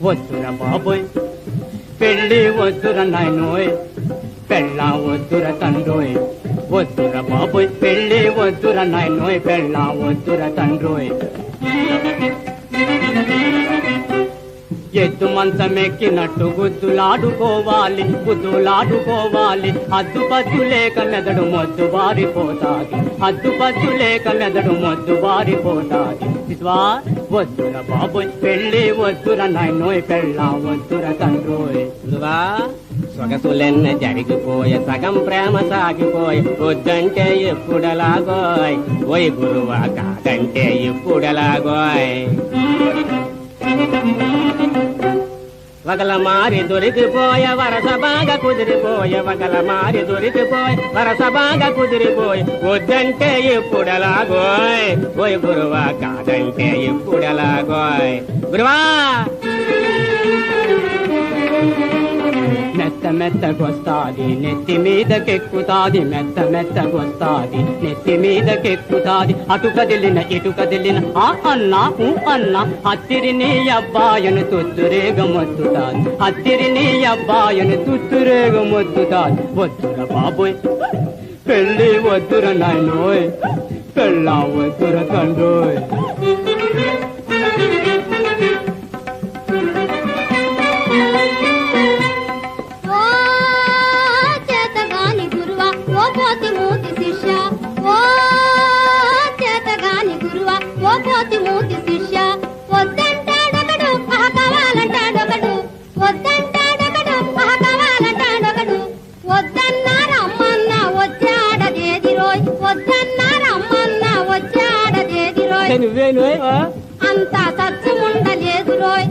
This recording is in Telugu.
వద్దుర బాబోయ్ పెళ్ళి వద్దుర నాయనోయ్ పెళ్ళా వద్దుర తండ్రోయ్ వద్దుర బాబోయ్ పెళ్ళి వద్దుర నాయనోయ్ పెళ్ళా వద్దుర తండ్రోయ్ ఎద్దు మంచమెక్కినట్టు గుద్దులాడుకోవాలి గుద్దులాడుకోవాలి హద్దుపద్దు లేక మెదడు మొద్దు బారిపోతాది హద్దుపద్దు లేక మెదడు మొద్దు బారిపోతాది విశ్వా వద్దుర బాబోయ్ పెళ్ళి వద్దుర నాయనోయ్ పెళ్ళా వద్దుర తండ్రోయ్ సొగసులెన్న జరిగిపోయే సగం ప్రేమ సాగిపోయే వద్దంటే ఎప్పుడలాగోయ్ ఓయ్ గురువా కాదంటే ఎప్పుడలాగోయ్ వగల మారి దొరికిపోయే వరస బాగా కుదిరిపోయే వగల మారి దొరికిపోయే వరస బాగా కుదిరిపోయే వద్దంటే ఎప్పుడలాగోయ్ ఓయ్ గురువా కాదంటే ఎప్పుడలాగోయ్ గురువా మెత్త మెత్తగొస్తాది నెత్తి మీదకెక్కుతాది మెత్త మెత్తగొస్తాది నెత్తి మీదకెక్కుతాది అటు కదిలిన ఇటు కదిలిన ఆ అన్నా అన్నా హత్తిరి నీ అబ్బాయను తుత్తురేగ మొత్తుతాది హత్తిరి నీ అబ్బాయను తుత్తురేగ మొత్తుతాది వద్దుర బాబోయ్ పెళ్ళి వద్దుర నాయనోయ్ పెళ్ళా వద్దుర తండ్రోయ్ నువ్వే అంతా సత్యముండలేదు రోయ్